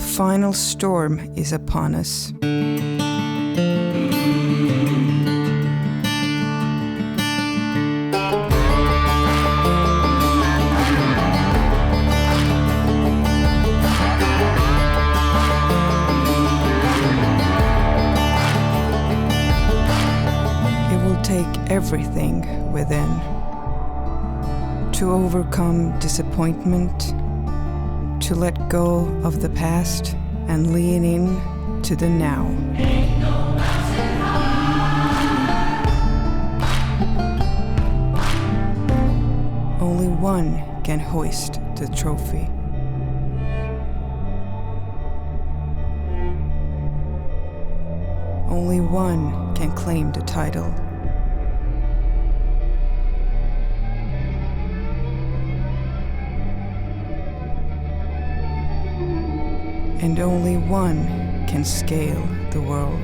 final storm is upon us. Take everything within to overcome disappointment, to let go of the past and lean in to the now. Only one can hoist the trophy. Only one can claim the title. And only one can scale the world.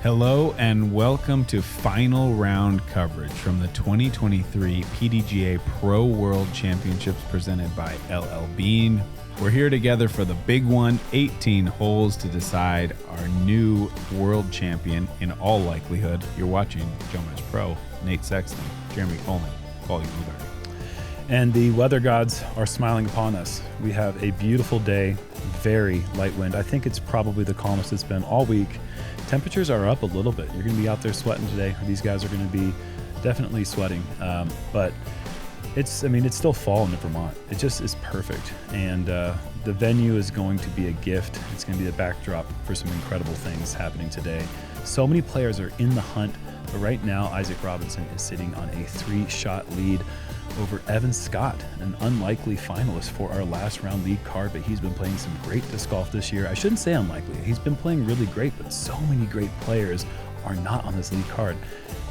Hello and welcome to final round coverage from the 2023 PDGA Pro World Championships presented by LL Bean. We're here together for the big one, 18 holes to decide our new world champion in all likelihood. You're watching JomezPro, Nate Sexton, Jeremy Koling, Ulibarri. And the weather gods are smiling upon us. We have a beautiful day, very light wind. I think it's probably the calmest it's been all week. Temperatures are up a little bit. You're going to be out there sweating today. These guys are going to be definitely sweating. But it's still fall in Vermont. It just is perfect. And the venue is going to be a gift. It's going to be a backdrop for some incredible things happening today. So many players are in the hunt. But right now, Isaac Robinson is sitting on a 3-shot lead over Evan Scott, an unlikely finalist for our last round lead card, but he's been playing some great disc golf this year. I shouldn't say unlikely. He's been playing really great, but so many great players are not on this lead card.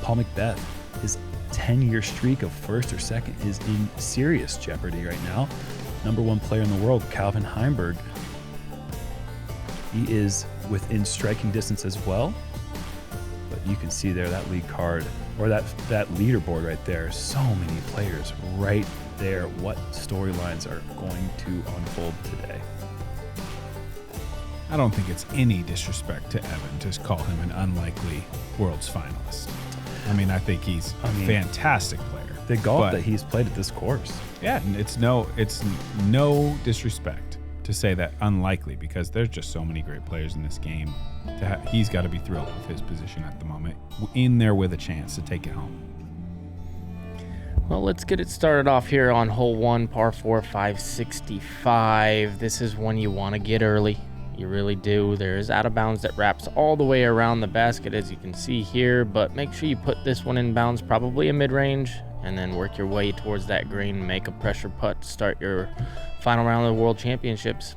Paul McBeth, his 10-year streak of first or second is in serious jeopardy right now. Number 1 player in the world, Calvin Heimburg, he is within striking distance as well. But you can see there that lead card, or that leaderboard right there, so many players right there. What storylines are going to unfold today? I don't think it's any disrespect to Evan to call him an unlikely world's finalist. I think he's a fantastic player. The golf that he's played at this course. Yeah, it's no disrespect to say that unlikely, because there's just so many great players in this game. He's got to be thrilled with his position at the moment, in there with a chance to take it home. Well, let's get it started off here on hole 1, par 4, 565. This is one you want to get early. You really do. There's out of bounds that wraps all the way around the basket, as you can see here, but make sure you put this one in bounds, probably a mid-range, and then work your way towards that green, make a pressure putt to start your final round of the World Championships.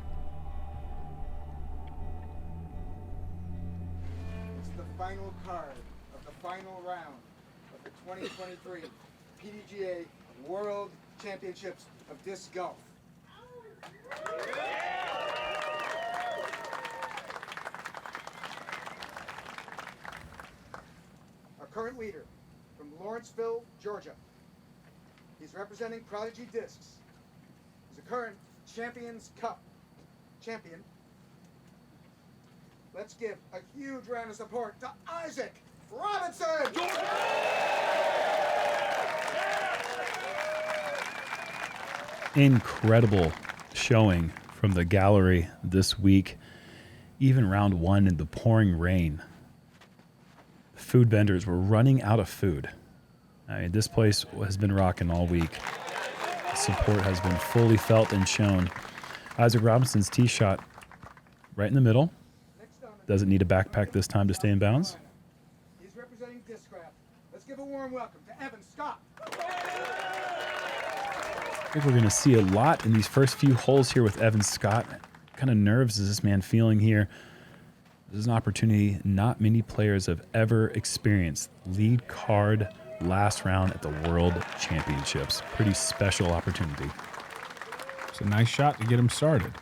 It's the final card of the final round of the 2023 PDGA World Championships of Disc Golf. Our current leader from Lawrenceville, Georgia. He's representing Prodigy Discs. He's a current Champions Cup champion. Let's give a huge round of support to Isaac Robinson! Incredible showing from the gallery this week. Even round 1 in the pouring rain. Food vendors were running out of food. This place has been rocking all week. The support has been fully felt and shown. Isaac Robinson's tee shot right in the middle. Doesn't need a backpack this time to stay in bounds. He's representing Discraft. Let's give a warm welcome to Evan Scott. think we're going to see a lot in these first few holes here with Evan Scott. What kind of nerves is this man feeling here? This is an opportunity not many players have ever experienced. Lead card last round at the World Championships. Pretty special opportunity. It's a nice shot to get him started.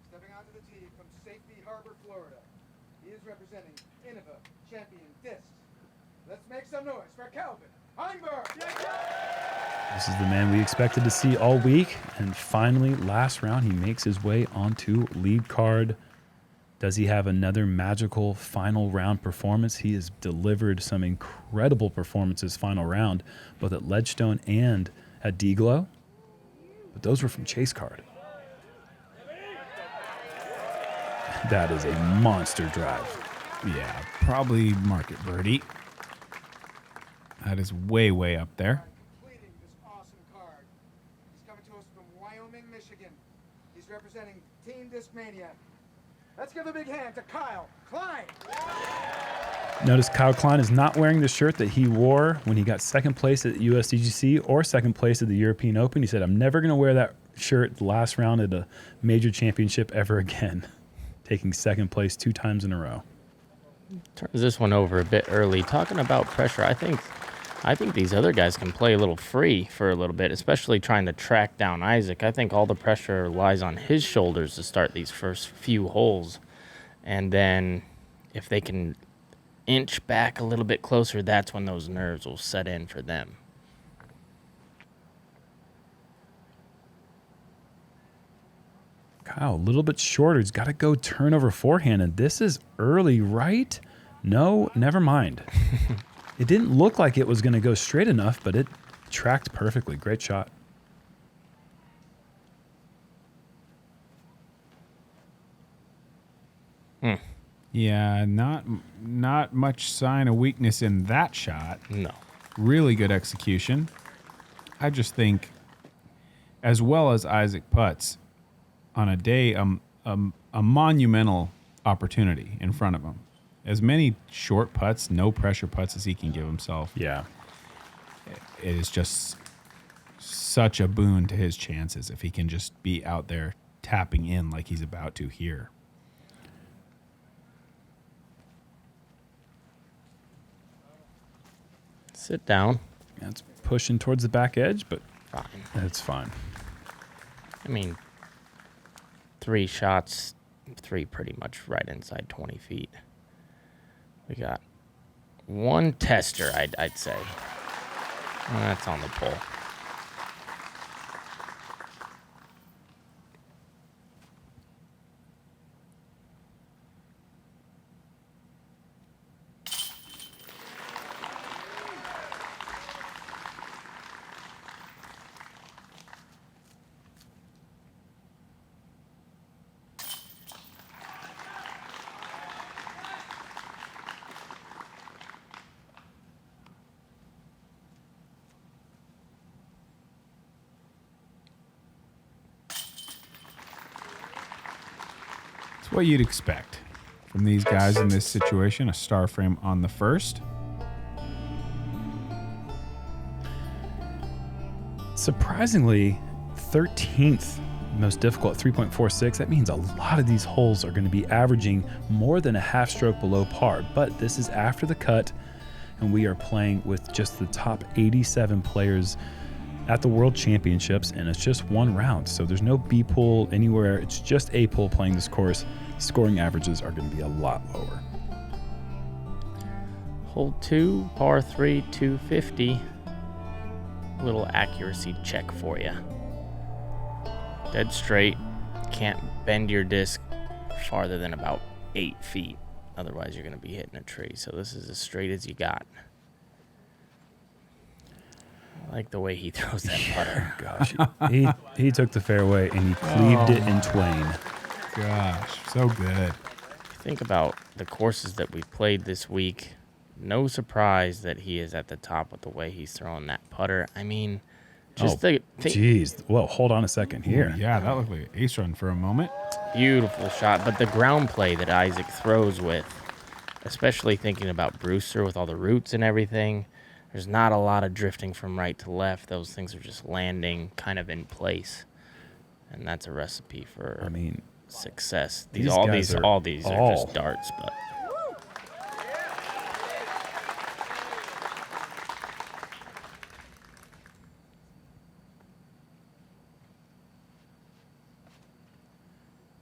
Stepping onto the tee from Safety Harbor, Florida. He is representing Innova Champion Discs. Let's make some noise for Calvin Heimburg. This is the man we expected to see all week, and finally, last round, he makes his way onto lead card. Does he have another magical final round performance? He has delivered some incredible performances final round, both at Ledgestone and at D-Glow, but those were from Chase Card. That is a monster drive. Yeah, probably market birdie. That is way, way up there. Completing this awesome card. He's coming to us from Wyoming, Michigan. He's representing Team Disc Mania. Let's give a big hand to Kyle Klein. Notice Kyle Klein is not wearing the shirt that he wore when he got second place at USDGC or second place at the European Open. He said, I'm never going to wear that shirt the last round at a major championship ever again. Taking second place 2 times in a row. Turns this one over a bit early. Talking about pressure, I think these other guys can play a little free for a little bit, especially trying to track down Isaac. I think all the pressure lies on his shoulders to start these first few holes. And then if they can inch back a little bit closer, that's when those nerves will set in for them. Kyle, a little bit shorter. He's got to go turnover forehand, and this is early, right? No, never mind. It didn't look like it was going to go straight enough, but it tracked perfectly. Great shot. Yeah, not much sign of weakness in that shot. No. Really good execution. I just think, as well as Isaac putts, on a day, a monumental opportunity in front of him. As many short putts, no pressure putts as he can give himself. Yeah. It is just such a boon to his chances if he can just be out there tapping in like he's about to here. Sit down. That's pushing towards the back edge, but Fine. that's fine. I mean, 3 shots, 3 pretty much right inside 20 feet. We got 1 tester, I'd say. And that's on the pole. It's what you'd expect from these guys in this situation. A star frame on the first. Surprisingly, 13th most difficult at 3.46. That means a lot of these holes are going to be averaging more than a half stroke below par. But this is after the cut, and we are playing with just the top 87 players at the World Championships, and it's just 1 round. So there's no B pool anywhere. It's just A pool playing this course. Scoring averages are going to be a lot lower. Hole 2, par 3, 250. Little accuracy check for you. Dead straight. Can't bend your disc farther than about 8 feet. Otherwise, you're going to be hitting a tree. So this is as straight as you got. I like the way he throws that putter. Gosh, he took the fairway and he cleaved it in twain. Gosh, so good. Think about the courses that we've played this week. No surprise that he is at the top with the way he's throwing that putter. I mean, just Jeez. Well, hold on a second here. Ooh, yeah, that looked like an ace run for a moment. beautiful shot. But the ground play that Isaac throws with, especially thinking about Brewster with all the roots and everything, there's not a lot of drifting from right to left. Those things are just landing kind of in place, and that's a recipe for success. All these are just darts, but.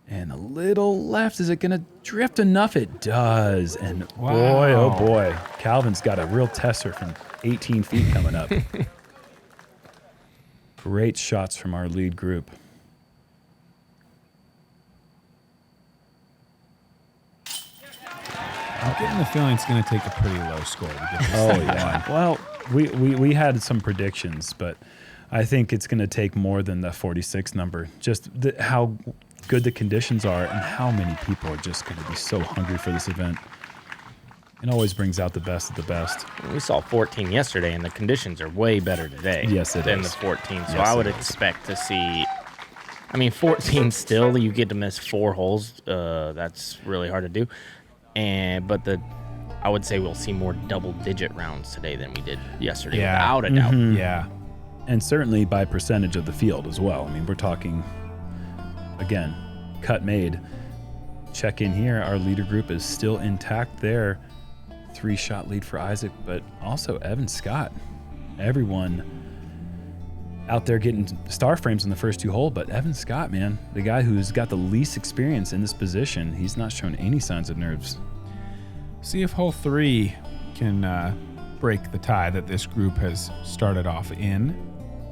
And a little left. Is it going to drift enough? It does. And boy, oh boy, Calvin's got a real tester from 18 feet coming up. Great shots from our lead group. I'm getting the feeling it's going to take a pretty low score to get this thing going. Well, we had some predictions, but I think it's going to take more than the 46 number. Just how good the conditions are and how many people are just going to be so hungry for this event. It always brings out the best of the best. We saw 14 yesterday, and the conditions are way better today than the 14. So I would expect to see, 14 still, you get to miss 4 holes. That's really hard to do. But I would say we'll see more double-digit rounds today than we did yesterday, without a doubt. Yeah. And certainly by percentage of the field as well. We're talking, again, cut made. Check in here. Our leader group is still intact there. 3-shot lead for Isaac, but also Evan Scott. Everyone out there getting star frames in the first 2 holes, but Evan Scott, man, the guy who's got the least experience in this position, he's not shown any signs of nerves. See if hole 3 can break the tie that this group has started off in.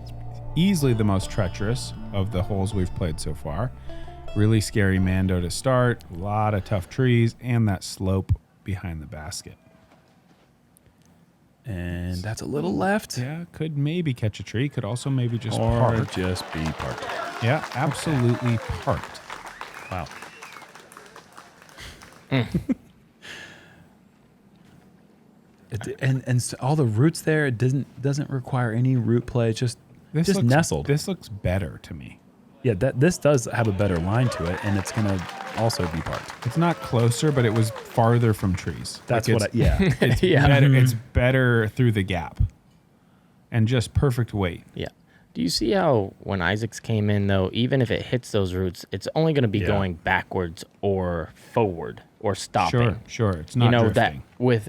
It's easily the most treacherous of the holes we've played so far. Really scary Mando to start, a lot of tough trees, and that slope behind the basket. And that's a little left. Yeah, could maybe catch a tree. Could also maybe just park. Just be parked. Yeah, absolutely parked. Wow. And so all the roots there, it doesn't require any root play. Just nestled. This looks better to me. Yeah, this does have a better line to it, and it's gonna also be parked. It's not closer, but it was farther from trees. That's It's better through the gap, and just perfect weight. Yeah. Do you see how when Isaacs came in, though, even if it hits those roots, it's only going to be going backwards or forward or stopping. Sure. It's not drifting. That with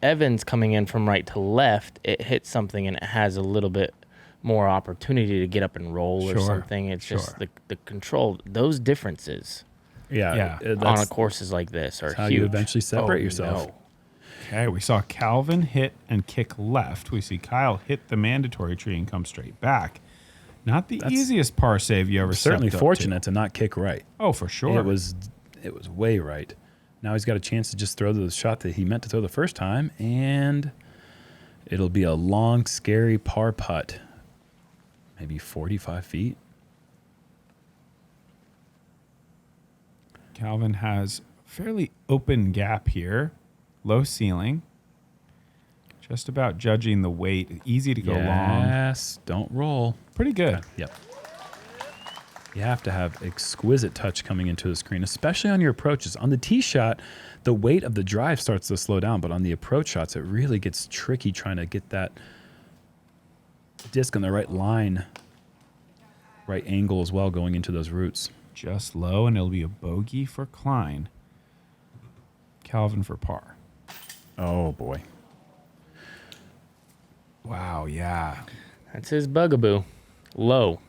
Evans coming in from right to left, it hits something and it has a little bit more opportunity to get up and roll or something. It's just the control. Those differences on a courses like this are how huge. You eventually separate yourself. No. Okay, we saw Calvin hit and kick left. We see Kyle hit the mandatory tree and come straight back. Not the easiest par save you ever certainly fortunate to not kick right. Oh, for sure. It was way right. Now he's got a chance to just throw the shot that he meant to throw the first time, and it'll be a long, scary par putt. Maybe 45 feet. Calvin has a fairly open gap here. Low ceiling. Just about judging the weight. Easy to go long. Yes, don't roll. Pretty good. Yep. You have to have exquisite touch coming into the screen, especially on your approaches. On the tee shot, the weight of the drive starts to slow down, but on the approach shots, it really gets tricky trying to get that disc on the right line, right angle as well going into those roots. Just low, and it'll be a bogey for Klein. Calvin for par. Oh, boy. Wow, yeah. That's his bugaboo. Low.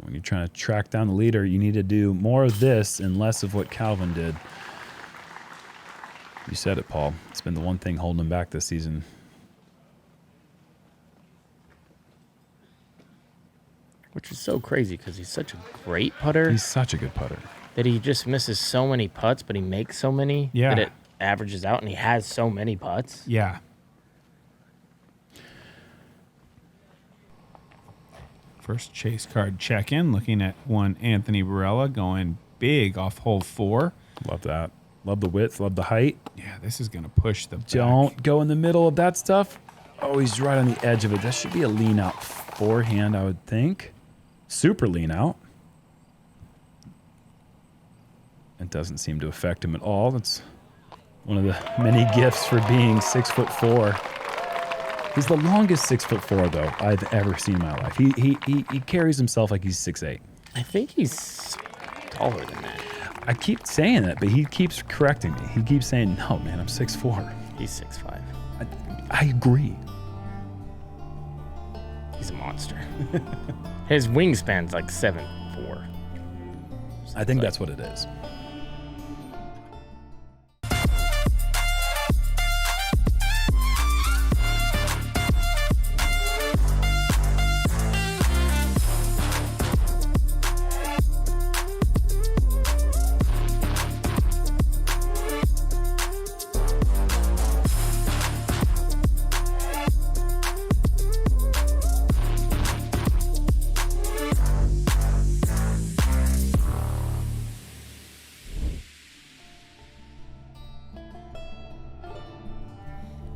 When you're trying to track down the leader, you need to do more of this and less of what Calvin did. You said it, Paul. It's been the one thing holding him back this season. Which is so crazy because he's such a great putter. He's such a good putter. That he just misses so many putts, but he makes so many that it averages out, and he has so many putts. Yeah. First chase card check-in, looking at one Anthony Barella going big off hole 4. Love that. Love the width, love the height. Yeah, this is going to push the back. Don't go in the middle of that stuff. Oh, he's right on the edge of it. That should be a lean out forehand, I would think. Super lean out. It doesn't seem to affect him at all. It's One of the many gifts for being 6'4". He's the longest 6'4" though I've ever seen in my life. He carries himself like he's 6'8". I think he's taller than that. I keep saying that, but he keeps correcting me. He keeps saying, "No, man, I'm 6'4". He's 6'5". I agree. He's a monster. His wingspan's like 7'4". I think that's what it is.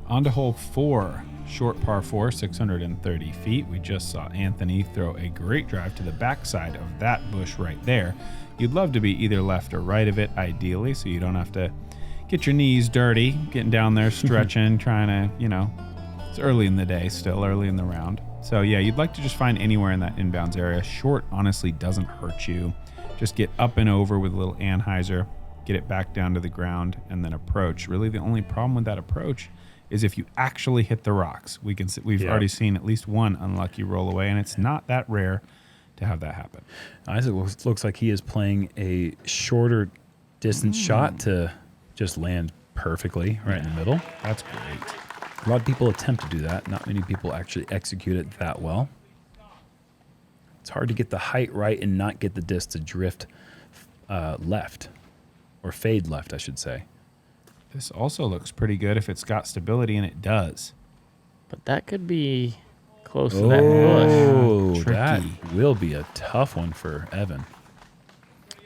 On to hole 4, short par 4, 630 feet. We just saw Anthony throw a great drive to the backside of that bush right there. You'd love to be either left or right of it, ideally, so you don't have to get your knees dirty, getting down there, stretching, trying to, it's early in the day still, early in the round. So yeah, you'd like to just find anywhere in that inbounds area. Short honestly doesn't hurt you. Just get up and over with a little Anheuser, get it back down to the ground, and then approach. Really the only problem with that approach is if you actually hit the rocks. We've already seen at least one unlucky roll away, and it's not that rare to have that happen. Isaac looks like he is playing a shorter distance shot to just land perfectly right in the middle. That's great. A lot of people attempt to do that. Not many people actually execute it that well. It's hard to get the height right and not get the disc to drift left, or fade left, I should say. This also looks pretty good if it's got stability, and it does. But that could be close to that bush. Oh, Tricky. that will be a tough one for Evan.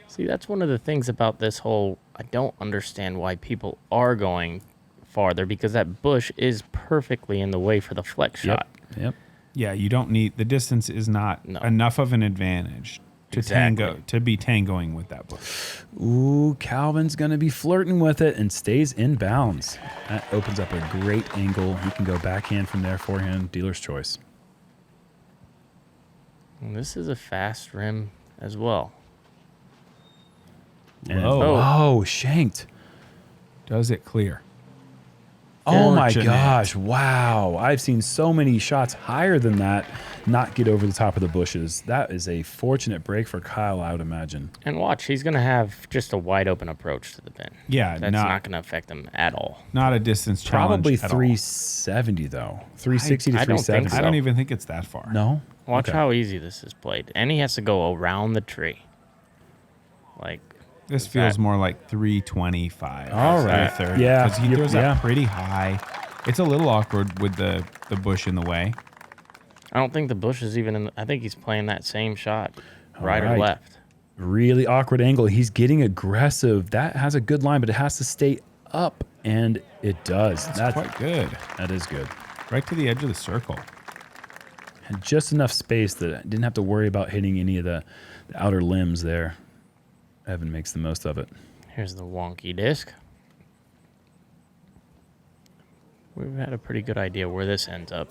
See, that's one of the things about this hole. I don't understand why people are going farther, because that bush is perfectly in the way for the flex shot. Yep. Yeah, you don't need, the distance is not enough of an advantage to be tangoing with that bush. Ooh, Calvin's going to be flirting with it and stays in bounds. That opens up a great angle. He can go backhand from there, forehand, dealer's choice. And this is a fast rim as well. And, oh, shanked. Does it clear? Oh my Fortunate. gosh, wow. I've seen so many shots higher than that not get over the top of the bushes. That is a fortunate break for Kyle, I would imagine. And watch, he's going to have just a wide open approach to the pin. Yeah, That's not going to affect him at all. Not a distance challenge. Probably at 370 though. 360 to I don't 370. think so. I don't even think it's that far. No? Watch Okay. how easy this is played. And he has to go around the tree. Like, This feels more like 325. All right. 330. Yeah. Because he throws that pretty high. It's a little awkward with the bush in the way. I don't think the bush is even in the, I think he's playing that same shot, right or left. Really awkward angle. He's getting aggressive. That has a good line, but it has to stay up, and it does. That's quite good. That is good. Right to the edge of the circle. And just enough space that I didn't have to worry about hitting any of the outer limbs there. Evan makes the most of it. Here's the wonky disc. We've had a pretty good idea where this ends up.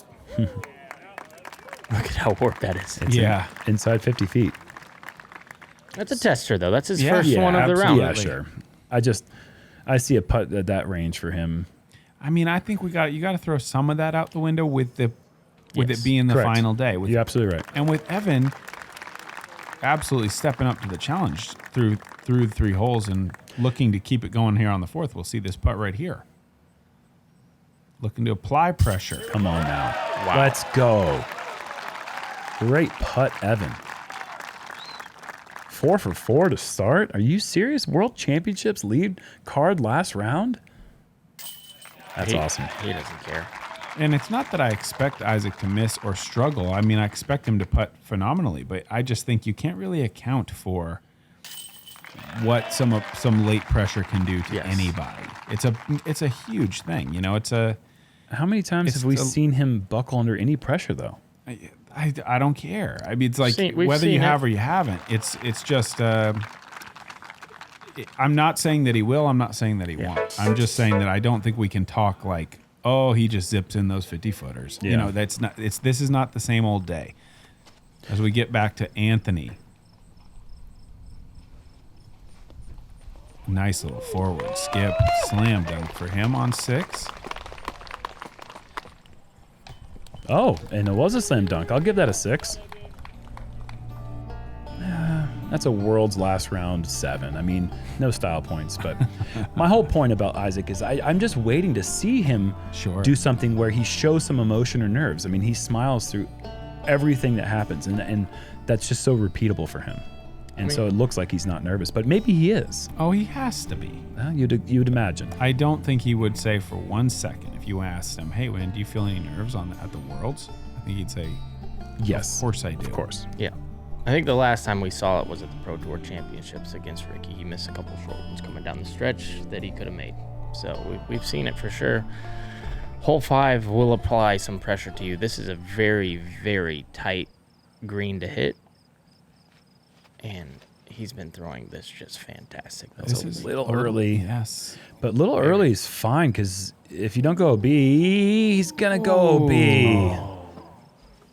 Look at how warped that is. It's Inside 50 feet. That's a tester, though. That's his first one of the round. Yeah, sure. I see a putt at that range for him. I mean, I think you got to throw some of that out the window with it being the Correct. final day. You're absolutely right. And with Evan absolutely stepping up to the challenge through the 3 holes and looking to keep it going here on the 4th. We'll see this putt right here. Looking to apply pressure. Come on now. Wow. Let's go. Great putt, Evan. 4 for 4 to start. Are you serious? World Championships lead card last round? That's awesome. He doesn't care. And it's not that I expect Isaac to miss or struggle. I mean, I expect him to putt phenomenally, but I just think you can't really account for what some late pressure can do to anybody. It's a huge thing, It's a. How many times have we seen him buckle under any pressure, though? I don't care. I mean, it's like We've whether you seen have or you haven't. It's just I'm not saying that he will. I'm not saying that he won't. I'm just saying that I don't think we can talk like, oh, he just zips in those 50-footers. Yeah. You know, that's not. This is not the same old day. As we get back to Anthony. Nice little forward skip, slam dunk for him on 6. Oh, and it was a slam dunk. I'll give that a 6. That's a world's last round 7. I mean, no style points, but my whole point about Isaac is I'm just waiting to see him do something where he shows some emotion or nerves. I mean, he smiles through everything that happens, and that's just so repeatable for him. And so it looks like he's not nervous, but maybe he is. Oh, he has to be. You'd imagine. I don't think he would say for 1 second, if you asked him, hey, man, do you feel any nerves at the Worlds? I think he'd say, yes. Of course I do. Of course. Yeah. I think the last time we saw it was at the Pro Tour Championships against Ricky. He missed a couple short ones coming down the stretch that he could have made. So we've seen it for sure. Hole 5 will apply some pressure to you. This is a very, very tight green to hit. And he's been throwing this just fantastic. This is a little early. Yes. But little early is fine, because if you don't go OB, he's going to go OB.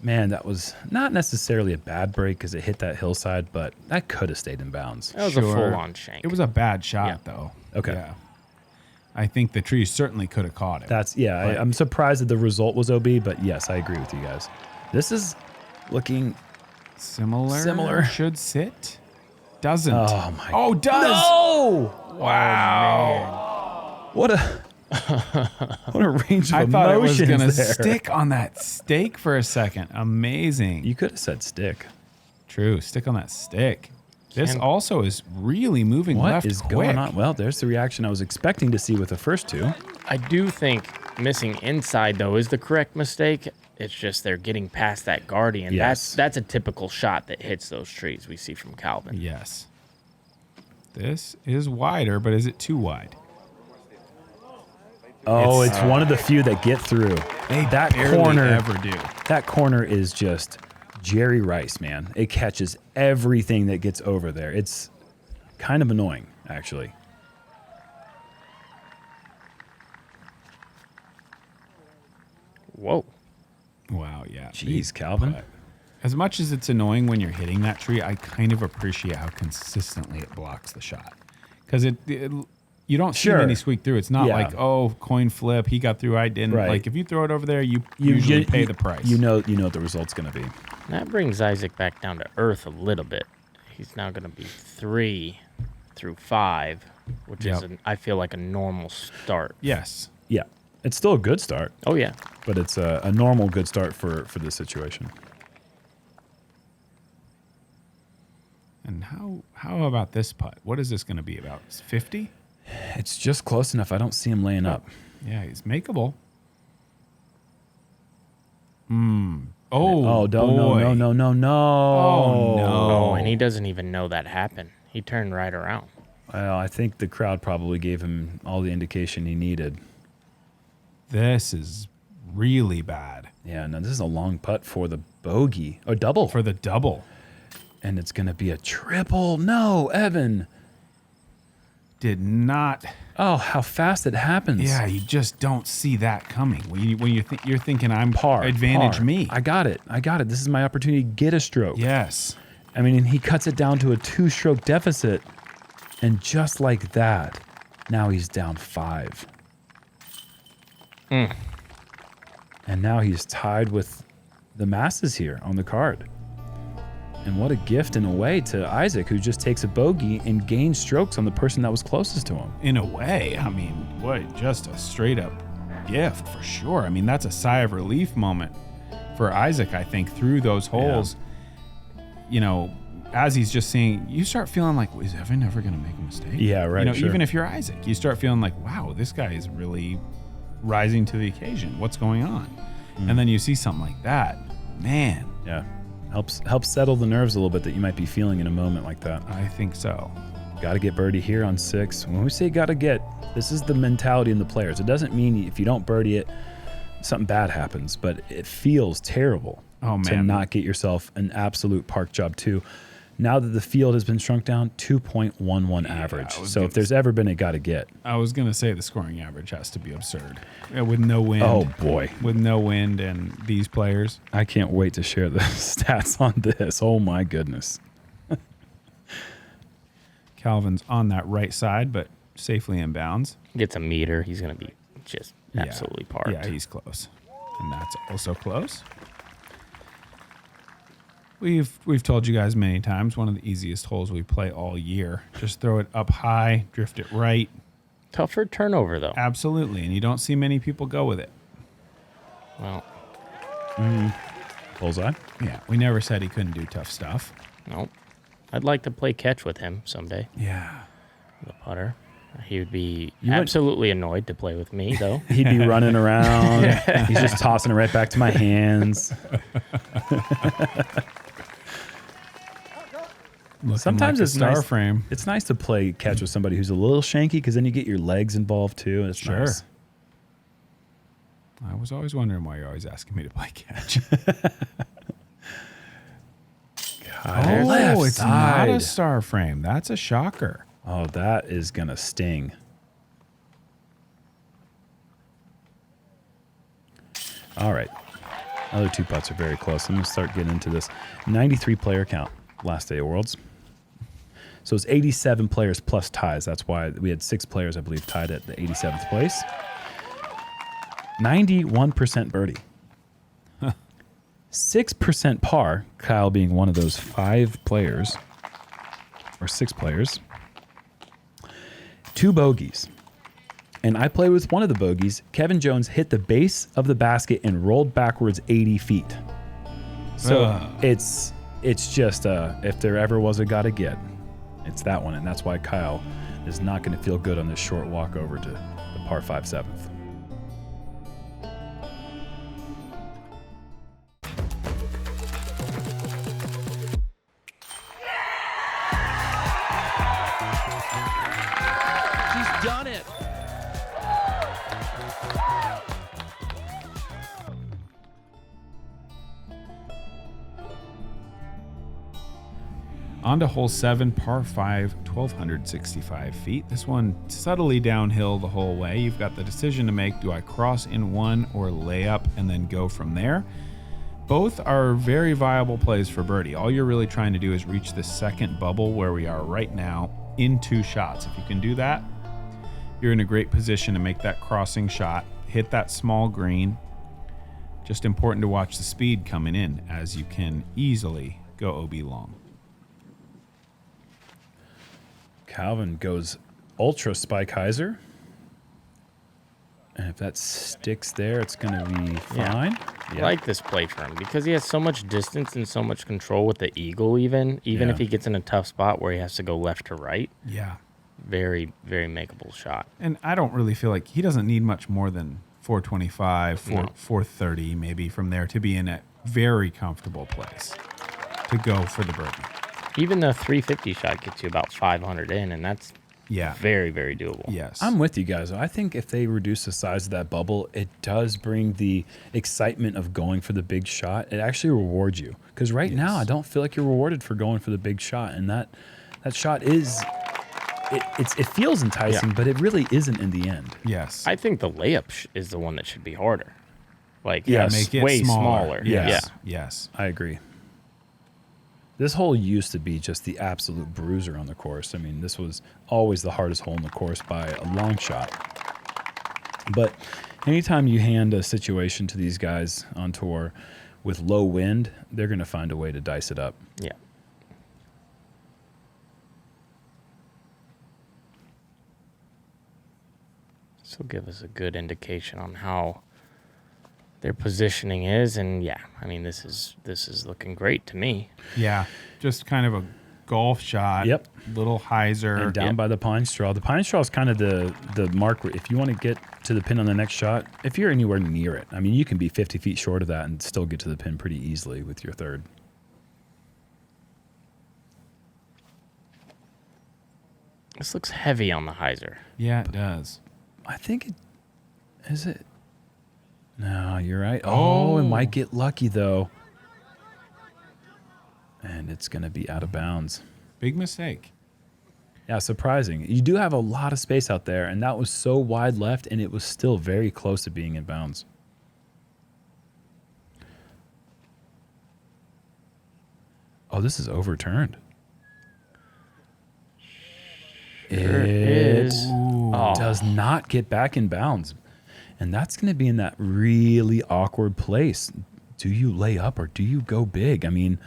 Man, that was not necessarily a bad break because it hit that hillside, but that could have stayed in bounds. That was a full-on shank. It was a bad shot, though. Okay. Yeah. I think the tree certainly could have caught it. I'm surprised that the result was OB, but yes, I agree with you guys. This is looking similar. Should sit. Doesn't. Oh, my. Oh, does. No! Wow. What a range of emotions. I thought it was going to there. stick on that stake for a second. Amazing. You could have said stick. True. Stick on that stick. This also is really moving left What is quick. going on? Well, there's the reaction I was expecting to see with the first 2. I do think missing inside, though, is the correct mistake. It's just they're getting past that guardian. Yes. That's a typical shot that hits those trees we see from Calvin. Yes. This is wider, but is it too wide? Oh, it's one of the few that get through. That corner ever do. That corner is just Jerry Rice, man. It catches everything that gets over there. It's kind of annoying, actually. Whoa. Wow, yeah. Jeez, Calvin. As much as it's annoying when you're hitting that tree, I kind of appreciate how consistently it blocks the shot. Because you don't see many squeak through. It's not like, oh, coin flip, he got through, I didn't. Right. Like, if you throw it over there, you usually pay the price. You know what the result's going to be. That brings Isaac back down to earth a little bit. He's now going to be 3 through 5, which is, I feel like, a normal start. Yes. Yeah. It's still a good start. Oh, yeah. But it's a normal good start for this situation. And how about this putt? What is this going to be about? 50? It's just close enough. I don't see him laying up. Yeah, he's makeable. Oh, no. boy. Oh, no. Oh, and he doesn't even know that happened. He turned right around. Well, I think the crowd probably gave him all the indication he needed. This is really bad. Yeah, no, this is a long putt for the bogey. Or double. For the double. And it's going to be a triple. No, Evan. Did not. Oh, how fast it happens. Yeah, you just don't see that coming. When you're thinking I'm Par. me. I got it. This is my opportunity to get a stroke. Yes. I mean, and he cuts it down to a 2-stroke deficit. And just like that, now he's down 5. And now he's tied with the masses here on the card. And what a gift in a way to Isaac, who just takes a bogey and gains strokes on the person that was closest to him. In a way, I mean, what, just a straight up gift for sure. I mean, that's a sigh of relief moment for Isaac, I think, through those holes. Yeah. You know, as he's just seeing, you start feeling like, is Evan ever going to make a mistake? Yeah, right. You know, sure. even if you're Isaac, you start feeling like, wow, this guy is really rising to the occasion. What's going on? And then you see something like that. Man. Yeah. Helps settle the nerves a little bit that you might be feeling in a moment like that. I think so. Got to get birdie here on 6. When we say got to get, this is the mentality in the players. It doesn't mean if you don't birdie it, something bad happens, but it feels terrible to not get yourself an absolute park job too. Now that the field has been shrunk down, 2.11 average. So if there's ever been a got to get. I was going to say the scoring average has to be absurd. With no wind. Oh, boy. With no wind and these players. I can't wait to share the stats on this. Oh, my goodness. Calvin's on that right side, but safely in bounds. Gets a meter. He's going to be just absolutely parked. Yeah, he's close. And that's also close. We've told you guys many times, one of the easiest holes we play all year. Just throw it up high, drift it right. Tougher turnover, though. Absolutely, and you don't see many people go with it. Well. Bullseye? Yeah, we never said he couldn't do tough stuff. Nope. I'd like to play catch with him someday. Yeah. The putter. He would be absolutely annoyed to play with me, though. He'd be running around. He's just tossing it right back to my hands. Sometimes like it's star nice. Frame. It's nice to play catch with somebody who's a little shanky because then you get your legs involved too. It's Sure. nice. I was always wondering why you're always asking me to play catch. Left it's not a side. star frame. That's a shocker. Oh, that is gonna sting. All right, other two putts are very close. I'm gonna start getting into this. 93 player count last day of Worlds. So it's 87 players plus ties. That's why we had 6 players, I believe, tied at the 87th place. 91% birdie. 6% par, Kyle being one of those 5 players, or 6 players. 2 bogeys. And I played with one of the bogeys. Kevin Jones hit the base of the basket and rolled backwards 80 feet. So it's just, if there ever was a gotta get, it's that one. And that's why Kyle is not going to feel good on this short walk over to the par 5 7th. She's done it. On to hole 7, par 5, 1,265 feet. This one subtly downhill the whole way. You've got the decision to make. Do I cross in one or lay up and then go from there? Both are very viable plays for birdie. All you're really trying to do is reach the second bubble where we are right now in 2 shots. If you can do that, you're in a great position to make that crossing shot, hit that small green. Just important to watch the speed coming in, as you can easily go OB long. Calvin goes ultra spike hyzer. And if that sticks there, it's going to be fine. I like this play for him because he has so much distance and so much control with the eagle even if he gets in a tough spot where he has to go left to right. Yeah. Very, very makeable shot. And I don't really feel like he doesn't need much more than 425, 430 maybe from there to be in a very comfortable place to go for the birdie. Even the 350 shot gets you about 500 in, and that's very, very doable. Yes. I'm with you guys. I think if they reduce the size of that bubble, it does bring the excitement of going for the big shot. It actually rewards you. Because right now, I don't feel like you're rewarded for going for the big shot. And that shot is, it feels enticing, but it really isn't in the end. Yes. I think the layup is the one that should be harder. Like, make it way smaller. Yes. Yeah. Yes. I agree. This hole used to be just the absolute bruiser on the course. I mean, this was always the hardest hole in the course by a long shot. But anytime you hand a situation to these guys on tour with low wind, they're going to find a way to dice it up. Yeah. This will give us a good indication on how their positioning is, and I mean this is looking great to me. Yeah. Just kind of a golf shot. Yep. Little hyzer. And down by the pine straw. The pine straw is kind of the mark where if you want to get to the pin on the next shot, if you're anywhere near it, I mean, you can be 50 feet short of that and still get to the pin pretty easily with your third. This looks heavy on the hyzer. Yeah, it does. I think it is it. No, you're right. Oh, it might get lucky though. And And it's going to be out of bounds. Big mistake. Yeah, surprising. You do have a lot of space out there, and that was so wide left, and it was still very close to being in bounds. Oh, this is overturned. It does not get back in bounds. And that's going to be in that really awkward place. Do you lay up or do you go big? I mean,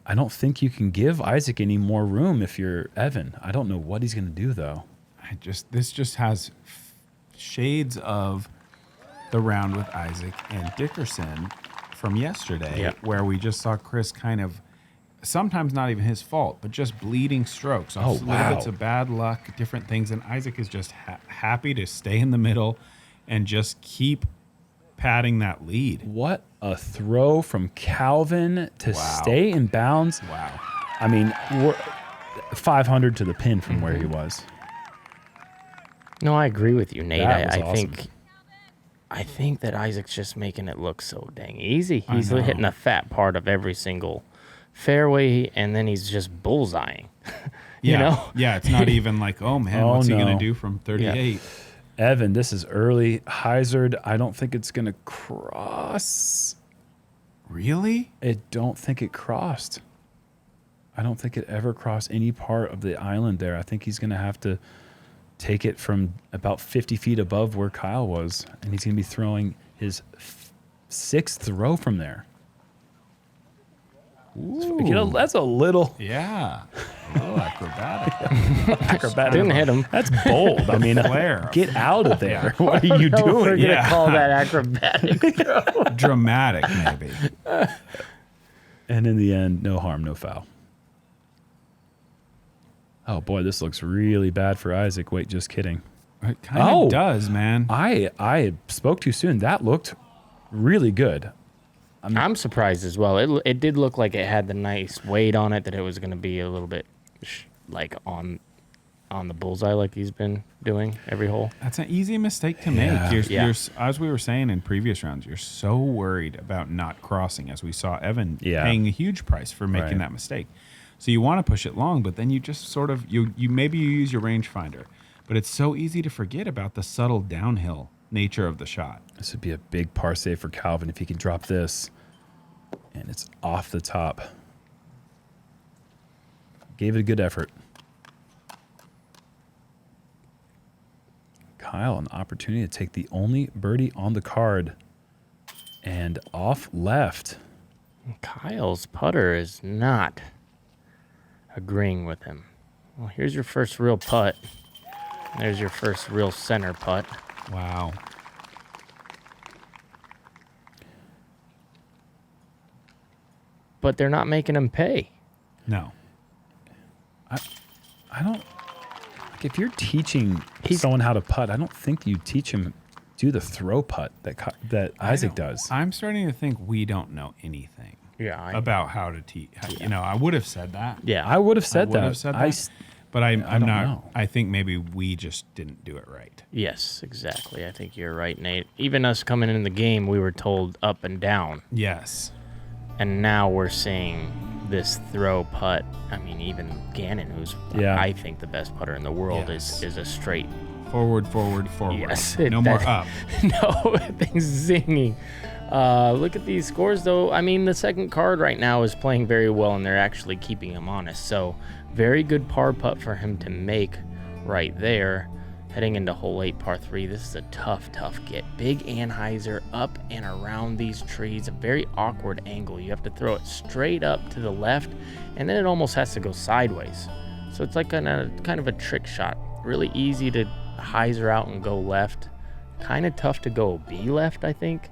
I don't think you can give Isaac any more room if you're Evan. I don't know what he's going to do, though. This just has shades of the round with Isaac and Dickerson from yesterday, where we just saw Chris kind of, sometimes not even his fault, but just bleeding strokes. Little bits of bad luck, different things. And Isaac is just happy to stay in the middle and just keep padding that lead. What a throw from Calvin to stay in bounds. Wow. I mean, we're 500 to the pin from where he was. No, I agree with you, Nate. That was I awesome. I think that Isaac's just making it look so dang easy. He's hitting a fat part of every single fairway, and then he's just bullseyeing. You know? Yeah, it's not even like, oh, man, what's he going to do from 38? Yeah. Evan, this is early. Hazard, I don't think it's going to cross. Really? I don't think it crossed. I don't think it ever crossed any part of the island there. I think he's going to have to take it from about 50 feet above where Kyle was, and he's going to be throwing his sixth throw from there. Ooh. You know, that's a little... Yeah. A little acrobatic. acrobatic. Didn't hit him. That's bold. I mean, get out of there. What are you doing? We're going to call that acrobatic throw. Dramatic, maybe. And in the end, no harm, no foul. Oh, boy, this looks really bad for Isaac. Wait, just kidding. It kind of does, man. I spoke too soon. That looked really good. I'm surprised as well. It did look like it had the nice weight on it, that it was going to be a little bit like on the bullseye like he's been doing every hole. That's an easy mistake to make. You're, as we were saying in previous rounds, you're so worried about not crossing, as we saw Evan paying a huge price for making that mistake. So you want to push it long, but then you just sort of, you maybe you use your rangefinder, but it's so easy to forget about the subtle downhill nature of the shot. This would be a big par save for Calvin if he can drop this. And it's off the top. Gave it a good effort. Kyle, an opportunity to take the only birdie on the card. And off left. Kyle's putter is not agreeing with him. Well, here's your first real putt. There's your first real center putt. Wow. But they're not making him pay. No. I don't... Like if you're teaching someone how to putt, I don't think you teach him do the throw putt that Isaac does. I'm starting to think we don't know anything about how to teach. You know, I would have said that. Yeah. I would have said that. But I'm not. know. I think maybe we just didn't do it right. Yes, exactly. I think you're right, Nate. Even us coming in the game, we were told up and down. Yes. And now we're seeing this throw putt. I mean, even Gannon, who's I think the best putter in the world, is a straight forward. Yes. No more up. No, things zinging. Look at these scores, though. I mean, the second card right now is playing very well, and they're actually keeping him honest. So, very good par putt for him to make right there. Heading into hole 8, par 3. This is a tough get. Big Anheuser up and around these trees. A very awkward angle. You have to throw it straight up to the left, and then it almost has to go sideways. So it's like kind of a trick shot. Really easy to hyzer out and go left. Kind of tough to go B left, I think.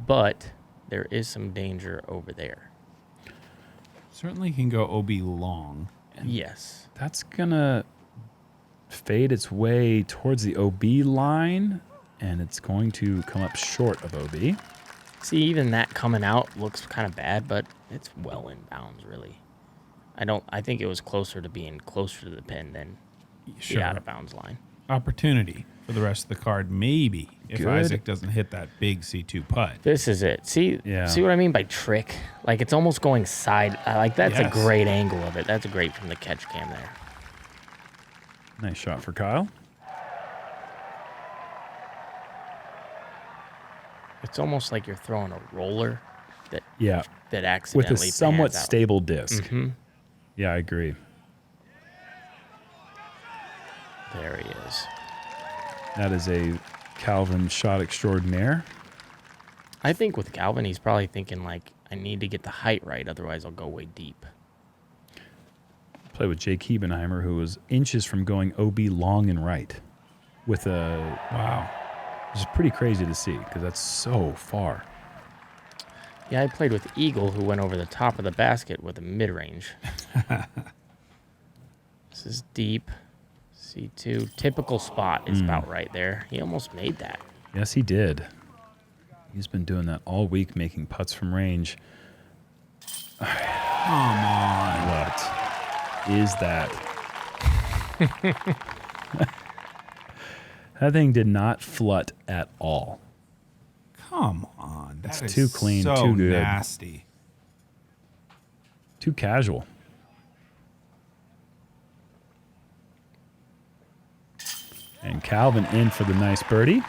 But there is some danger over there. Certainly can go OB long. Yes. That's going to fade its way towards the OB line, and it's going to come up short of OB. See, even that coming out looks kind of bad, but it's well in bounds, really. I think it was closer to being closer to the pin than the out of bounds line. Opportunity. for the rest of the card, maybe, if Good. Isaac doesn't hit that big C2 putt. This is it. See what I mean by trick? Like, it's almost going side. Like, that's a Yes. great angle of it. That's great from the catch cam there. Nice shot for Kyle. It's almost like you're throwing a roller that With accidentally a somewhat pans out. stable disc. Mm-hmm. Yeah, I agree. There he is. That is a Calvin shot extraordinaire. I think with Calvin, he's probably thinking, like, I need to get the height right, otherwise I'll go way deep. Play with Jake Hebenheimer, who was inches from going OB long and right with a wow. Which is pretty crazy to see because that's so far. Yeah, I played with Eagle, who went over the top of the basket with a mid-range. This is deep. C2. Typical spot is about right there. He almost made that. Yes, he did. He's been doing that all week, making putts from range. Come on. What is that? That thing did not flut at all. Come on. That's too clean, so too good. nasty. Too casual. And Calvin in for the nice birdie.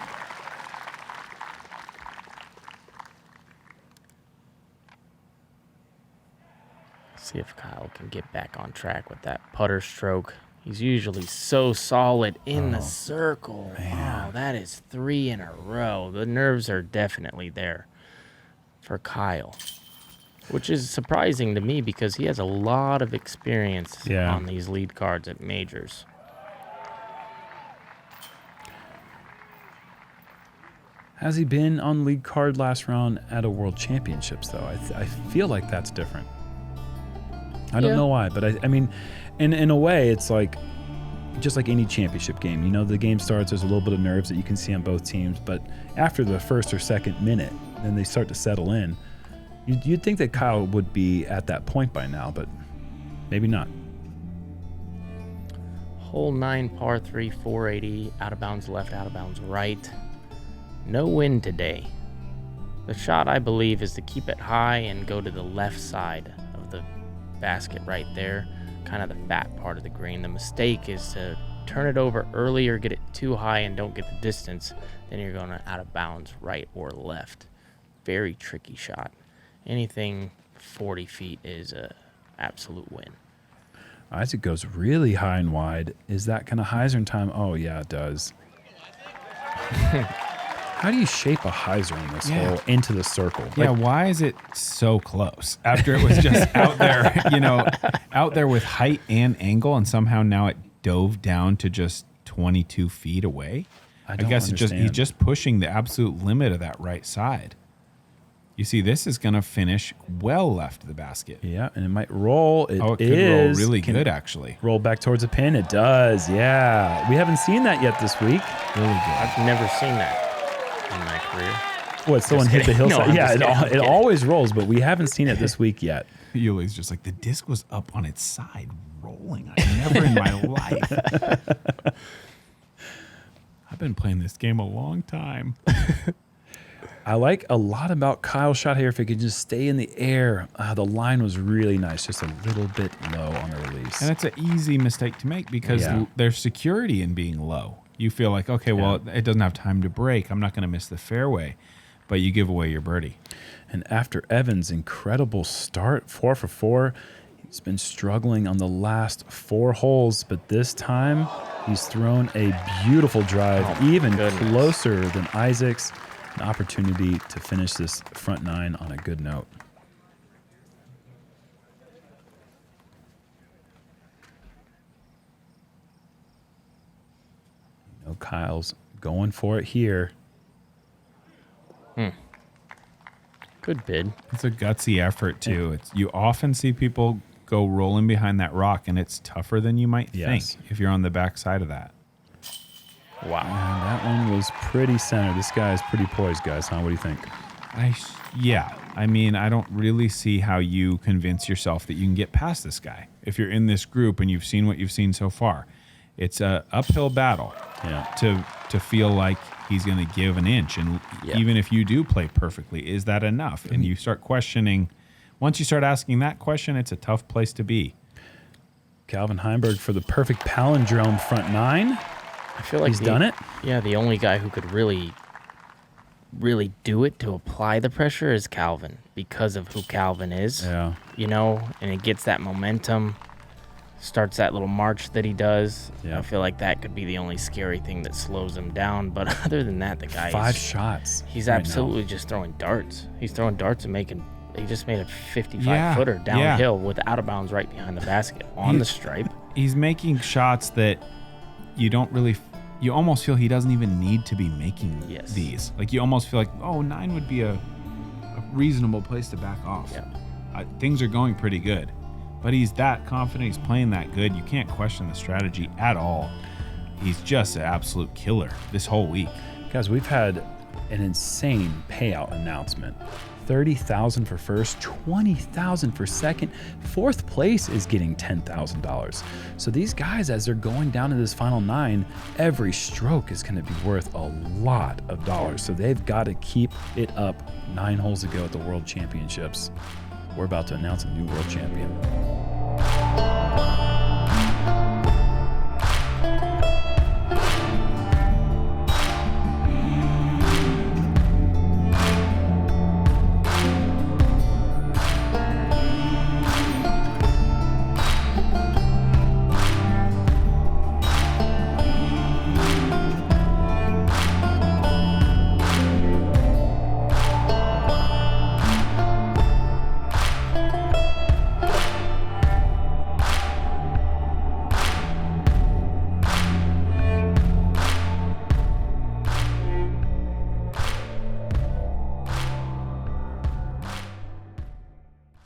See if Kyle can get back on track with that putter stroke. He's usually so solid in the circle. man. Wow, that is 3 in a row. The nerves are definitely there for Kyle, which is surprising to me because he has a lot of experience on these lead cards at majors. Has he been on lead card last round at a World Championships, though? I feel like that's different. I don't know why, but I mean, in a way, it's like just like any championship game. You know, the game starts, there's a little bit of nerves that you can see on both teams, but after the first or second minute, then they start to settle in. You'd think that Kyle would be at that point by now, but maybe not. Hole 9, par 3, 480, out of bounds left, out of bounds right. No wind today. The shot, I believe, is to keep it high and go to the left side of the basket right there, kind of the fat part of the green. The mistake is to turn it over early or get it too high and don't get the distance. Then you're going out of bounds right or left. Very tricky shot. Anything 40 feet is a absolute win. Isaac goes really high and wide. Is that kind of hyzer in time? Oh, yeah, it does. How do you shape a hyzer in this hole into the circle? Yeah, why is it so close? After it was just out there, out there with height and angle, and somehow now it dove down to just 22 feet away. I guess he's just pushing the absolute limit of that right side. You see, this is going to finish well left of the basket. Yeah, and it might roll. It could roll really good, actually. Roll back towards the pin. It does, yeah. We haven't seen that yet this week. Really good. I've never seen that in my career. What, someone hit the hillside? No, it always rolls, but we haven't seen it this week yet. Yuli's just like, the disc was up on its side rolling. I never in my life. I've been playing this game a long time. I like a lot about Kyle's shot here. If it could just stay in the air. The line was really nice, just a little bit low on the release. And it's an easy mistake to make because there's security in being low. You feel like, okay, well, it doesn't have time to break. I'm not going to miss the fairway. But you give away your birdie. And after Evan's incredible start, 4 for 4, he's been struggling on the last 4 holes. But this time, he's thrown a beautiful drive, even closer than Isaac's. An opportunity to finish this front 9 on a good note. Kyle's going for it here. Good bid. It's a gutsy effort, too. You often see people go rolling behind that rock, and it's tougher than you might think if you're on the back side of that. Wow. And that one was pretty centered. This guy is pretty poised, guys, huh? What do you think? I mean, I don't really see how you convince yourself that you can get past this guy. If you're in this group and you've seen what you've seen so far, it's a uphill battle to feel like he's going to give an inch. And even if you do play perfectly, is that enough? And you start questioning. Once you start asking that question, it's a tough place to be. Calvin Heimburg for the perfect palindrome front 9. I feel like he's done it. Yeah, the only guy who could really do it to apply the pressure is Calvin, because of who Calvin is. Yeah. You know, and it gets that momentum, starts that little march that he does. Yeah. I feel like that could be the only scary thing that slows him down. But other than that, the guy 5 shots. He's right absolutely now. just throwing darts. He's throwing darts and he just made a 55-footer downhill with out of bounds right behind the basket on the stripe. He's making shots that you almost feel he doesn't even need to be making these. Like you almost feel like, 9 would be a reasonable place to back off. Yeah. Things are going pretty good. But he's that confident. He's playing that good. You can't question the strategy at all. He's just an absolute killer this whole week. Guys, we've had an insane payout announcement. $30,000 for first, $20,000 for second. 4th place is getting $10,000. So these guys, as they're going down to this final 9, every stroke is going to be worth a lot of dollars. So they've got to keep it up. 9 holes to go at the World Championships. We're about to announce a new world champion.